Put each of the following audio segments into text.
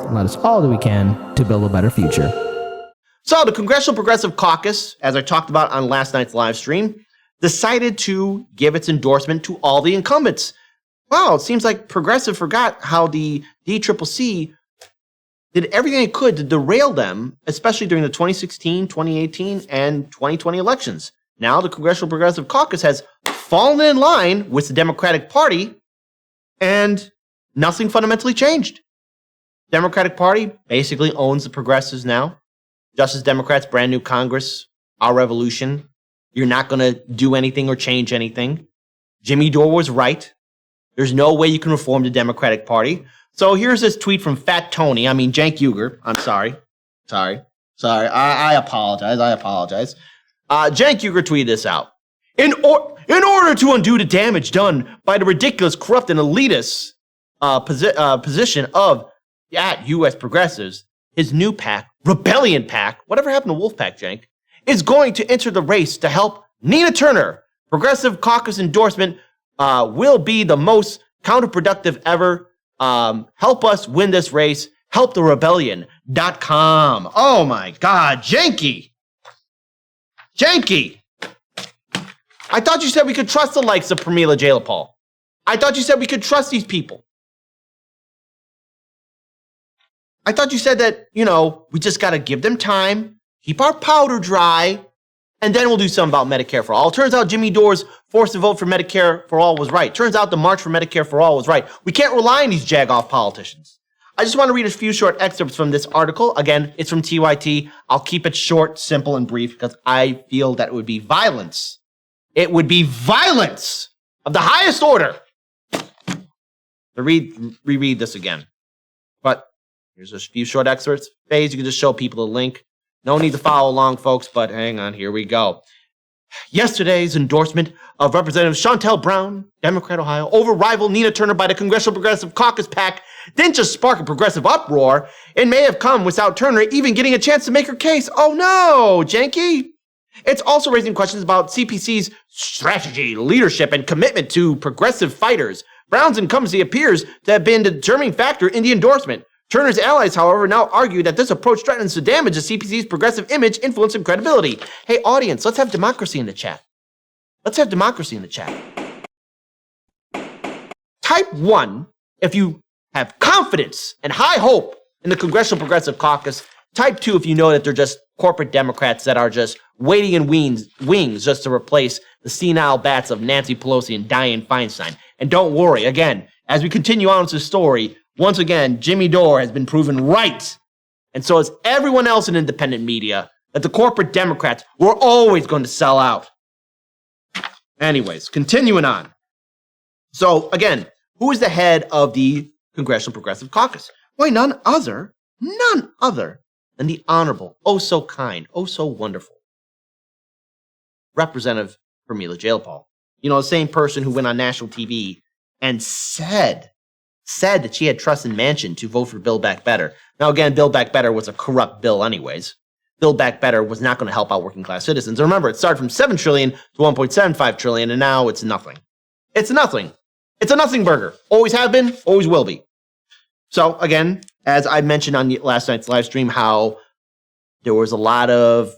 and let us all do we can to build a better future. So the Congressional Progressive Caucus, as I talked about on last night's live stream, decided to give its endorsement to all the incumbents. Wow, it seems like Progressive forgot how the DCCC did everything it could to derail them, especially during the 2016, 2018, and 2020 elections. Now the Congressional Progressive Caucus has fallen in line with the Democratic Party, and nothing fundamentally changed. Democratic Party basically owns the progressives now. Justice Democrats, brand new Congress, our revolution. You're not going to do anything or change anything. Jimmy Dore was right. There's no way you can reform the Democratic Party. So here's this tweet from Cenk Uygur. I'm sorry. I apologize. Cenk Uygur tweeted this out. In order to undo the damage done by the ridiculous, corrupt, and elitist position of U.S. progressives, his new PAC, Rebellion PAC, whatever happened to Wolfpack, Cenk, is going to enter the race to help Nina Turner. Progressive caucus endorsement will be the most counterproductive ever. Help us win this race. HelpTheRebellion.com. Oh my God, Janky. I thought you said we could trust the likes of Pramila Jayapal. I thought you said we could trust these people. I thought you said that, we just got to give them time, keep our powder dry, and then we'll do something about Medicare for All. Turns out Jimmy Dore's forced to vote for Medicare for All was right. Turns out the March for Medicare for All was right. We can't rely on these jagoff politicians. I just want to read a few short excerpts from this article. Again, it's from TYT. I'll keep it short, simple, and brief because I feel that it would be violence. It would be violence of the highest order to reread this again. But here's a few short excerpts. Phase, you can just show people the link. No need to follow along, folks, but hang on, here we go. Yesterday's endorsement of Representative Shontel Brown, Democrat, Ohio, over rival Nina Turner by the Congressional Progressive Caucus PAC didn't just spark a progressive uproar. It may have come without Turner even getting a chance to make her case. Oh no, Janky. It's also raising questions about CPC's strategy, leadership, and commitment to progressive fighters. Brown's incumbency appears to have been the determining factor in the endorsement. Turner's allies, however, now argue that this approach threatens to damage the CPC's progressive image, influence, and credibility. Hey, audience, let's have democracy in the chat. Type 1 if you have confidence and high hope in the Congressional Progressive Caucus. Type 2 if you know that they're just corporate Democrats that are just waiting in wings just to replace the senile bats of Nancy Pelosi and Dianne Feinstein. And don't worry, again, as we continue on with the story, once again, Jimmy Dore has been proven right, and so has everyone else in independent media, that the corporate Democrats were always going to sell out. Anyways, continuing on. So, again, who is the head of the Congressional Progressive Caucus? Why, none other than the honorable, oh so kind, oh so wonderful Representative Pramila Jayapal. The same person who went on national TV and said that she had trust in Manchin to vote for Build Back Better. Now, again, Build Back Better was a corrupt bill anyways. Build Back Better was not going to help out working class citizens. And remember, it started from $7 trillion to $1.75 trillion, and now it's nothing. It's nothing. It's a nothing burger. Always have been, always will be. So, again, as I mentioned on last night's live stream, how there was a lot of,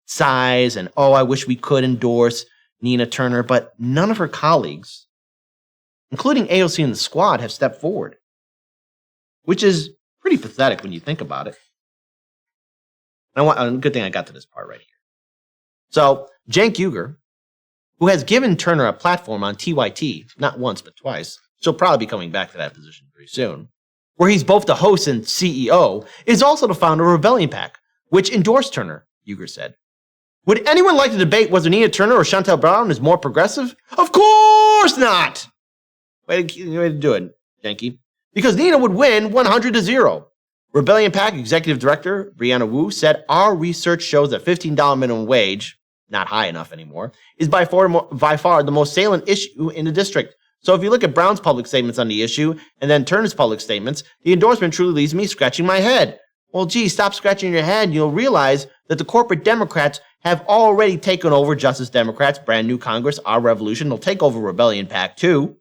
sighs and, I wish we could endorse Nina Turner, but none of her colleagues, including AOC and the squad, have stepped forward, which is pretty pathetic when you think about it. Good thing I got to this part right here. So, Cenk Uygur, who has given Turner a platform on TYT, not once but twice, she'll probably be coming back to that position very soon, where he's both the host and CEO, is also the founder of Rebellion PAC, which endorsed Turner, Uygur said. Would anyone like to debate whether Nina Turner or Shontel Brown is more progressive? Of course not! Way to do it, Janky. Because Nina would win 100-0. Rebellion PAC Executive Director Brianna Wu said, our research shows that $15 minimum wage, not high enough anymore, is by far the most salient issue in the district. So if you look at Brown's public statements on the issue and then Turner's public statements, the endorsement truly leaves me scratching my head. Well, gee, stop scratching your head and you'll realize that the corporate Democrats have already taken over Justice Democrats, brand new Congress, our revolution. They'll take over Rebellion PAC too.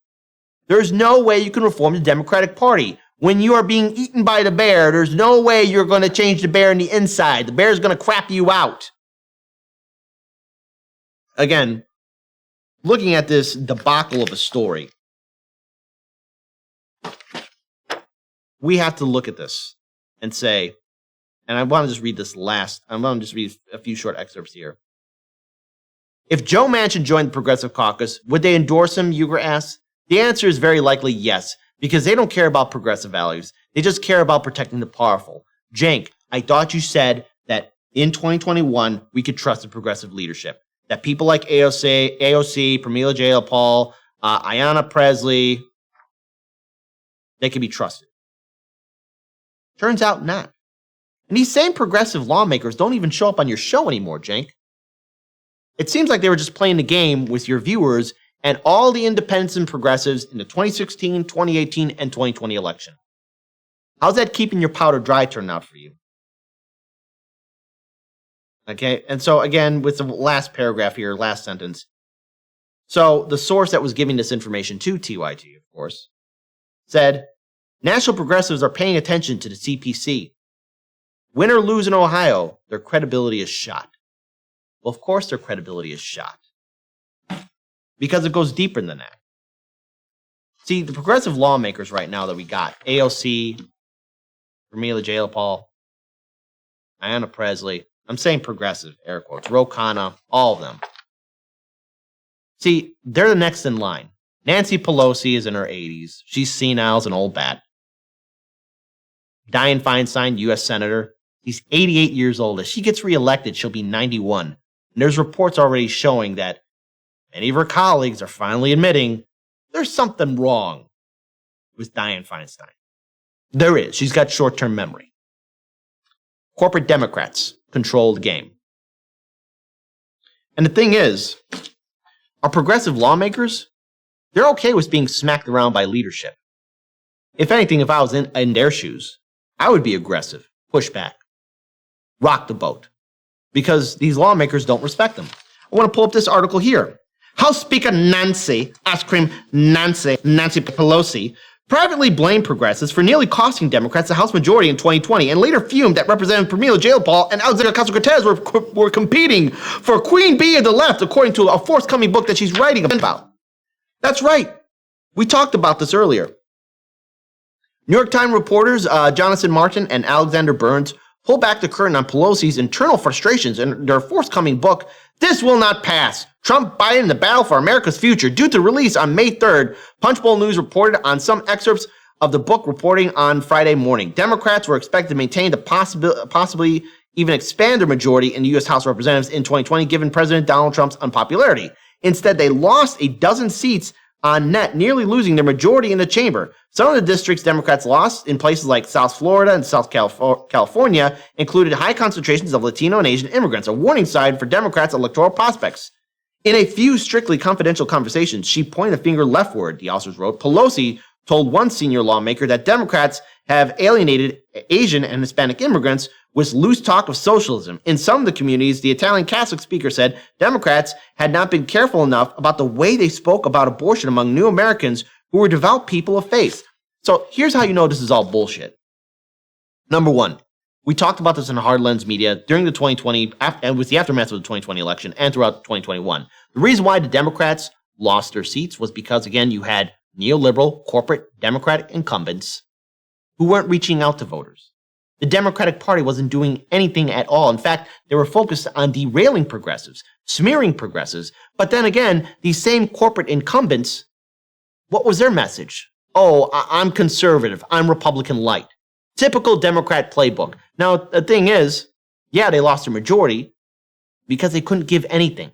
There's no way you can reform the Democratic Party. When you are being eaten by the bear, there's no way you're going to change the bear in the inside. The bear's going to crap you out. Again, looking at this debacle of a story, we have to look at this and say, and I want to just read I'm going to just read a few short excerpts here. If Joe Manchin joined the Progressive Caucus, would they endorse him, Uygur asks? The answer is very likely yes, because they don't care about progressive values. They just care about protecting the powerful. Cenk, I thought you said that in 2021, we could trust the progressive leadership. That people like AOC, Pramila Jayapal, Ayanna Presley, they can be trusted. Turns out not. And these same progressive lawmakers don't even show up on your show anymore, Cenk. It seems like they were just playing the game with your viewers and all the independents and progressives in the 2016, 2018, and 2020 election. How's that keeping your powder dry turning out for you? Okay, and so again, with the last paragraph here, last sentence. So the source that was giving this information to TYT, of course, said, National progressives are paying attention to the CPC. Win or lose in Ohio, their credibility is shot. Well, of course their credibility is shot. Because it goes deeper than that. See, the progressive lawmakers right now that we got, AOC, Pramila Jayapal, Ayanna Presley, I'm saying progressive, air quotes, Ro Khanna, all of them. See, they're the next in line. Nancy Pelosi is in her 80s. She's senile as an old bat. Dianne Feinstein, U.S. Senator, she's 88 years old. If she gets reelected, she'll be 91. And there's reports already showing that many of her colleagues are finally admitting there's something wrong with Dianne Feinstein. There is. She's got short-term memory. Corporate Democrats control the game. And the thing is, our progressive lawmakers, they're okay with being smacked around by leadership. If anything, if I was in their shoes, I would be aggressive, push back, rock the boat, because these lawmakers don't respect them. I want to pull up this article here. House Speaker Nancy Pelosi, privately blamed progressives for nearly costing Democrats the House majority in 2020 and later fumed that Representative Pramila Jayapal and Alexandria Ocasio-Cortez were competing for Queen Bee of the left, according to a forthcoming book that she's writing about. That's right. We talked about this earlier. New York Times reporters Jonathan Martin and Alexander Burns pull back the curtain on Pelosi's internal frustrations in their forthcoming book, This Will Not Pass, Trump, Biden, the Battle for America's Future, due to release on May 3rd. Punchbowl News reported on some excerpts of the book reporting on Friday morning. Democrats were expected to maintain the possibly even expand their majority in the U.S. House of Representatives in 2020, given President Donald Trump's unpopularity. Instead, they lost a dozen seats on net, nearly losing their majority in the chamber. Some of the districts Democrats lost in places like South Florida and South California included high concentrations of Latino and Asian immigrants, a warning sign for Democrats' electoral prospects. In a few strictly confidential conversations, she pointed a finger leftward, the authors wrote. Pelosi told one senior lawmaker that Democrats have alienated Asian and Hispanic immigrants with loose talk of socialism. In some of the communities, the Italian Catholic speaker said Democrats had not been careful enough about the way they spoke about abortion among new Americans who were devout people of faith. So here's how you know this is all bullshit. Number one, we talked about this in Hard Lens Media during the 2020, and with the aftermath of the 2020 election and throughout 2021. The reason why the Democrats lost their seats was because, again, you had neoliberal corporate Democratic incumbents who weren't reaching out to voters. The Democratic Party wasn't doing anything at all. In fact, they were focused on derailing progressives, smearing progressives. But then again, these same corporate incumbents, what was their message? Oh, I'm conservative. I'm Republican light. Typical Democrat playbook. Now, the thing is, yeah, they lost their majority because they couldn't give anything.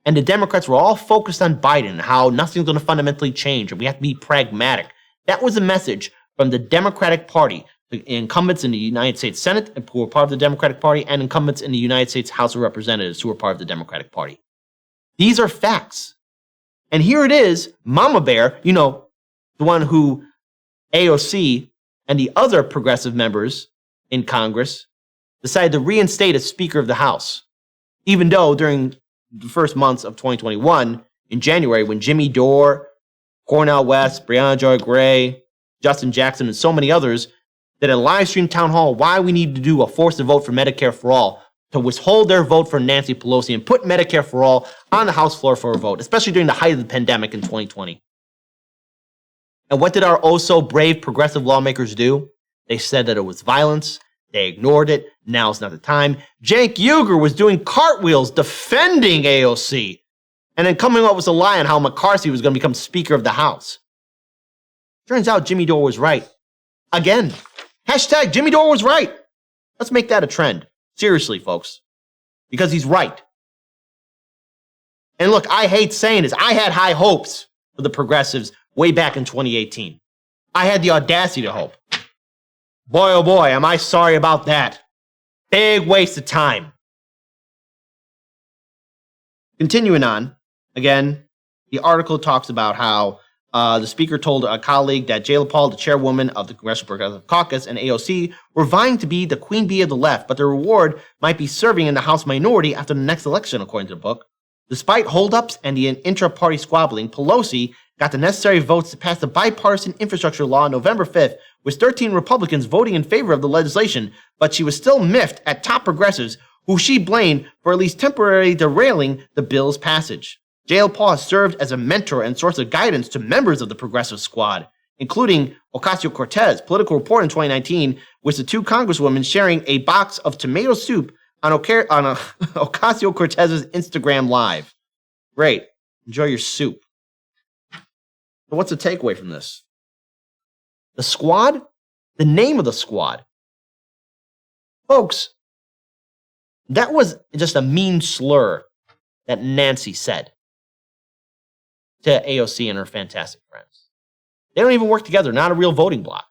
And the Democrats were all focused on Biden, how nothing's going to fundamentally change, and we have to be pragmatic. That was a message from the Democratic Party, the incumbents in the United States Senate who were part of the Democratic Party, and incumbents in the United States House of Representatives who were part of the Democratic Party. These are facts. And here it is, Mama Bear, you know, the one who AOC and the other progressive members in Congress decided to reinstate as Speaker of the House, even though during the first months of 2021, in January, when Jimmy Dore, Cornel West, Breonna Joy Gray, Justin Jackson, and so many others, did a live stream town hall why we need to do a forced vote for Medicare for all to withhold their vote for Nancy Pelosi and put Medicare for all on the House floor for a vote, especially during the height of the pandemic in 2020. And what did our oh-so-brave progressive lawmakers do? They said that it was violence. They ignored it. Now's not the time. Cenk Uygur was doing cartwheels defending AOC and then coming up with a lie on how McCarthy was going to become Speaker of the House. Turns out Jimmy Dore was right. Again. Hashtag Jimmy Dore was right. Let's make that a trend. Seriously, folks. Because he's right. And look, I hate saying this. I had high hopes for the progressives way back in 2018. I had the audacity to hope. Boy, oh boy, am I sorry about that. Big waste of time. Continuing on, again, the article talks about how the speaker told a colleague that Jayla Paul, the chairwoman of the Congressional Progressive Caucus, and AOC were vying to be the queen bee of the left, but the reward might be serving in the House minority after the next election, according to the book. Despite holdups and the intra-party squabbling, Pelosi got the necessary votes to pass the bipartisan infrastructure law on November 5th, with 13 Republicans voting in favor of the legislation, but she was still miffed at top progressives who she blamed for at least temporarily derailing the bill's passage. Jayla Paul has served as a mentor and source of guidance to members of the progressive squad, including Ocasio-Cortez, Political Report in 2019, with the two congresswomen sharing a box of tomato soup on Ocasio-Cortez's Instagram Live. Great. Enjoy your soup. So what's the takeaway from this? The squad? The name of the squad. Folks, that was just a mean slur that Nancy said to AOC and her fantastic friends. They don't even work together, not a real voting bloc.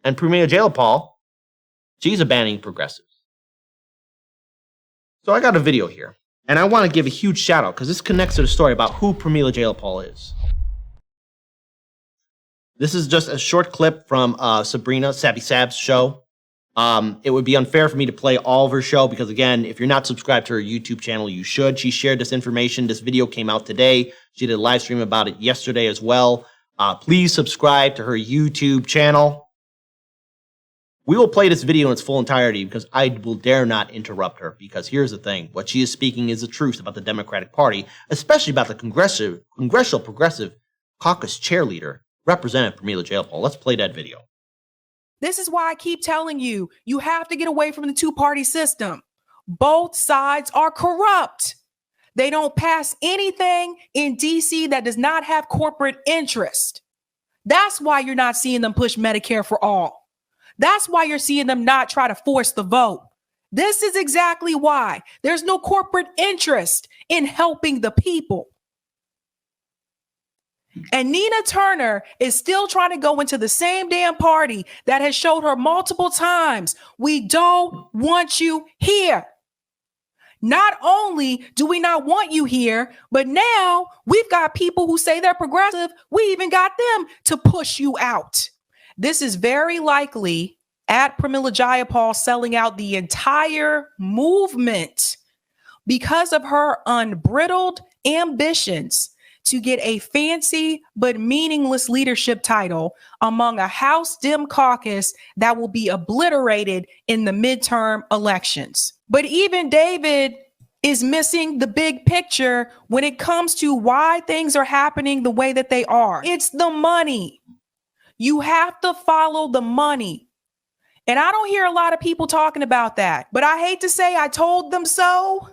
And Premier Jayla Paul, she's abandoning progressives. So I got a video here, and I want to give a huge shout out because this connects to the story about who Pramila Jayapal is. This is just a short clip from Sabrina Sappy Sab's show. It would be unfair for me to play all of her show because, again, if you're not subscribed to her YouTube channel, you should. She shared this information. This video came out today. She did a live stream about it yesterday as well. Please subscribe to her YouTube channel. We will play this video in its full entirety because I will dare not interrupt her, because here's the thing. What she is speaking is the truth about the Democratic Party, especially about the Congressional Progressive Caucus chairleader, Representative Pramila Jayapal. Let's play that video. This is why I keep telling you, you have to get away from the two-party system. Both sides are corrupt. They don't pass anything in DC that does not have corporate interest. That's why you're not seeing them push Medicare for all. That's why you're seeing them not try to force the vote. This is exactly why. There's no corporate interest in helping the people. And Nina Turner is still trying to go into the same damn party that has showed her multiple times, we don't want you here. Not only do we not want you here, but now we've got people who say they're progressive. We even got them to push you out. This is very likely at Pramila Jayapal selling out the entire movement because of her unbridled ambitions to get a fancy but meaningless leadership title among a House Dem caucus that will be obliterated in the midterm elections. But even David is missing the big picture when it comes to why things are happening the way that they are. It's the money. You have to follow the money. And I don't hear a lot of people talking about that, but I hate to say I told them so.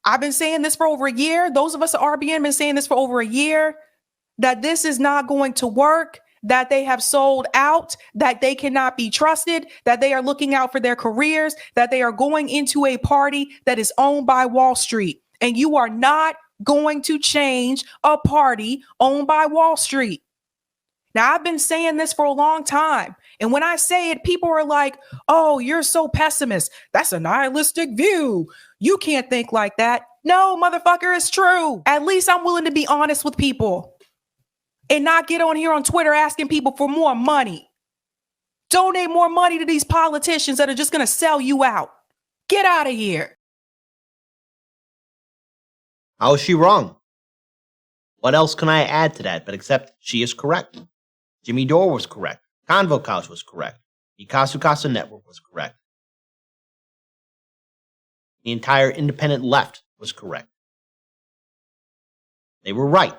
I've been saying this for over a year. Those of us at RBN have been saying this for over a year, that this is not going to work, that they have sold out, that they cannot be trusted, that they are looking out for their careers, that they are going into a party that is owned by Wall Street. And you are not going to change a party owned by Wall Street. Now, I've been saying this for a long time. And when I say it, people are like, oh, you're so pessimist. That's a nihilistic view. You can't think like that. No, motherfucker, it's true. At least I'm willing to be honest with people and not get on here on Twitter asking people for more money. Donate more money to these politicians that are just going to sell you out. Get out of here. How is she wrong? What else can I add to that? But except she is correct. Jimmy Dore was correct. Convo Couch was correct. The Casa Casa Network was correct. The entire independent left was correct. They were right.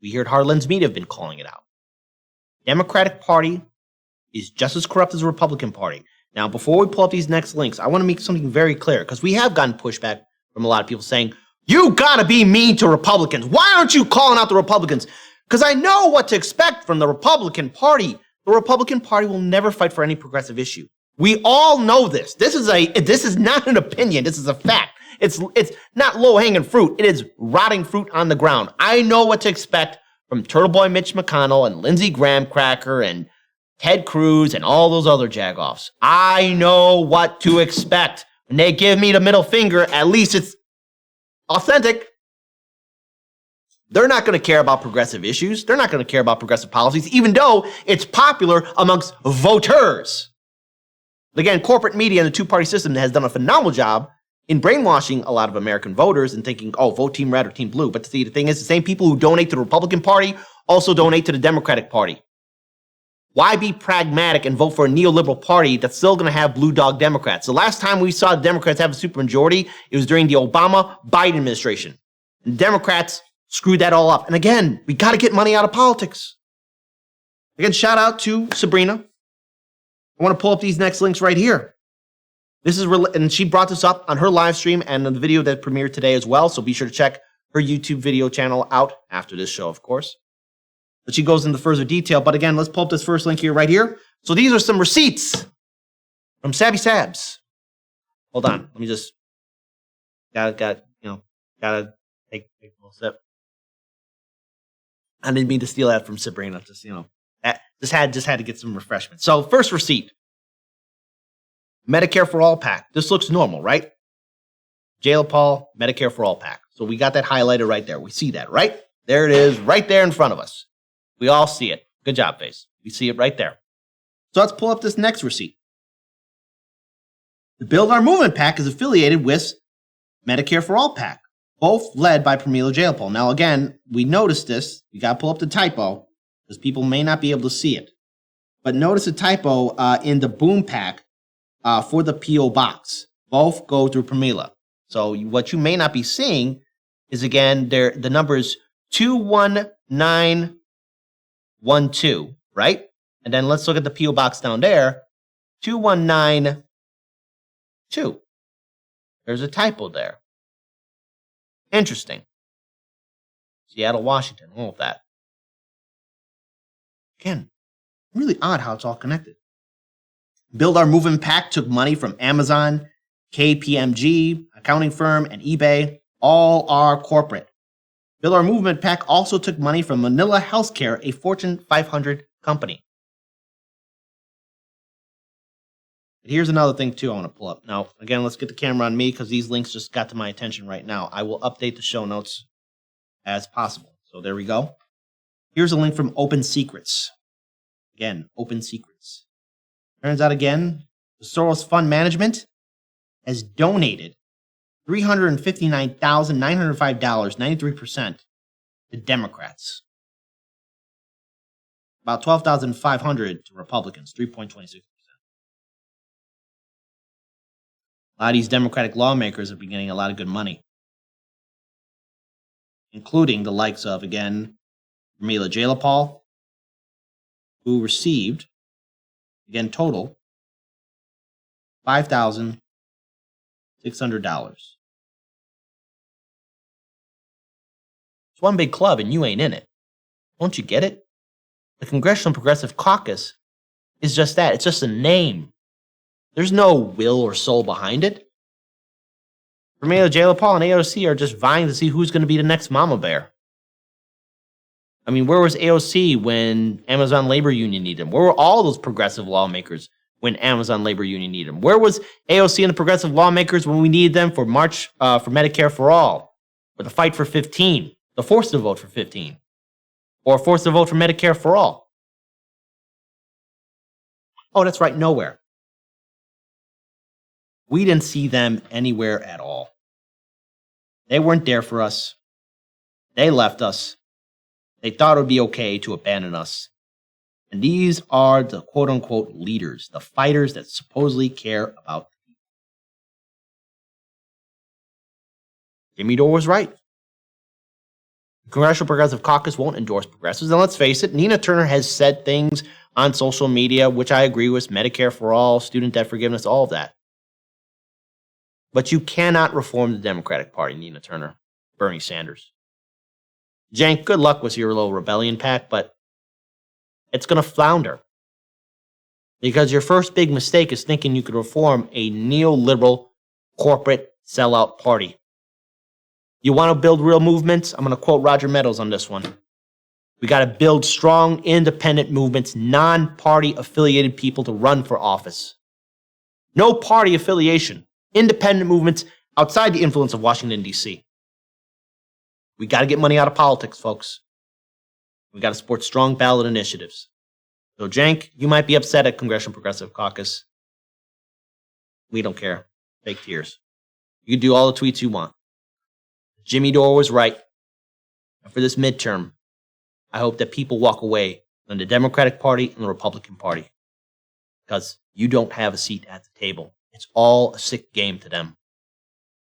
We here at Heartland's Media have been calling it out. Democratic Party is just as corrupt as the Republican Party. Now, before we pull up these next links, I want to make something very clear, because we have gotten pushback from a lot of people saying, you gotta be mean to Republicans. Why aren't you calling out the Republicans? Because I know what to expect from the Republican Party. The Republican Party will never fight for any progressive issue. We all know this. This is not an opinion. This is a fact. It's not low-hanging fruit. It is rotting fruit on the ground. I know what to expect from Turtle Boy Mitch McConnell and Lindsey Graham Cracker and Ted Cruz and all those other jagoffs. I know what to expect. When they give me the middle finger, at least it's authentic. They're not going to care about progressive issues. They're not going to care about progressive policies, even though it's popular amongst voters. Again, corporate media and the two-party system has done a phenomenal job in brainwashing a lot of American voters and thinking, oh, vote Team Red or Team Blue. But see, the thing is, the same people who donate to the Republican Party also donate to the Democratic Party. Why be pragmatic and vote for a neoliberal party that's still going to have blue dog Democrats? The last time we saw the Democrats have a supermajority, it was during the Obama-Biden administration. And Democrats screwed that all up. And again, we got to get money out of politics. Again, shout out to Sabrina. I want to pull up these next links right here. This is, and she brought this up on her live stream and on the video that premiered today as well. So be sure to check her YouTube video channel out after this show, of course. But she goes into further detail. But again, let's pull up this first link here, right here. So these are some receipts from Savvy Sabs. Hold on, let me just gotta take a little sip. I didn't mean to steal that from Sabrina. Just had to get some refreshment. So first receipt, Medicare for All PAC. This looks normal, right? Jayla Paul, Medicare for All PAC. So we got that highlighted right there. We see that, right? There it is, right there in front of us. We all see it. Good job, Face. We see it right there. So let's pull up this next receipt. The Build Our Movement PAC is affiliated with Medicare for All PAC, both led by Pramila Jayapal. Now, again, we noticed this. We got to pull up the typo because people may not be able to see it. But notice the typo in the Boom PAC for the P.O. Box. Both go through Pramila. So what you may not be seeing is, again, the number is 21912, right? And then let's look at the P.O. Box down there, 2192. There's a typo there. Interesting. Seattle, Washington, all of that. Again, really odd how it's all connected. Build Our Movement PAC took money from Amazon, KPMG, accounting firm, and eBay. All are corporate. Build Our Movement PAC also took money from Manila Healthcare, a Fortune 500 company. But here's another thing, too, I want to pull up. Now, again, let's get the camera on me because these links just got to my attention right now. I will update the show notes as possible. So there we go. Here's a link from Open Secrets. Again, Open Secrets. Turns out, again, the Soros Fund Management has donated $359,905, 93%, to Democrats. About $12,500 to Republicans, 3.26%. A lot of these Democratic lawmakers have been getting a lot of good money, including the likes of, again, Pramila Jayapal, who received, again, total, $5,600. It's one big club and you ain't in it. Don't you get it? The Congressional Progressive Caucus is just that. It's just a name. There's no will or soul behind it. Pramila Jayapal and AOC are just vying to see who's going to be the next mama bear. I mean, where was AOC when Amazon Labor Union needed them? Where were all those progressive lawmakers when Amazon Labor Union needed them? Where was AOC and the progressive lawmakers when we needed them for March for Medicare for All, or the fight for 15, the force to vote for 15, or force to vote for Medicare for All? Oh, that's right, nowhere. We didn't see them anywhere at all. They weren't there for us. They left us. They thought it would be okay to abandon us. And these are the quote-unquote leaders, the fighters that supposedly care about the people. Jimmy Dore was right. The Congressional Progressive Caucus won't endorse progressives. And let's face it, Nina Turner has said things on social media, which I agree with, Medicare for all, student debt forgiveness, all of that. But you cannot reform the Democratic Party, Nina Turner, Bernie Sanders. Cenk, good luck with your little rebellion pack, but it's going to flounder. Because your first big mistake is thinking you could reform a neoliberal corporate sellout party. You want to build real movements? I'm going to quote Roger Meadows on this one. We got to build strong, independent movements, non-party affiliated people to run for office. No party affiliation. Independent movements outside the influence of Washington, D.C. We got to get money out of politics, folks. We got to support strong ballot initiatives. So, Cenk, you might be upset at Congressional Progressive Caucus. We don't care. Fake tears. You can do all the tweets you want. Jimmy Dore was right. And for this midterm, I hope that people walk away from the Democratic Party and the Republican Party. Because you don't have a seat at the table. It's all a sick game to them.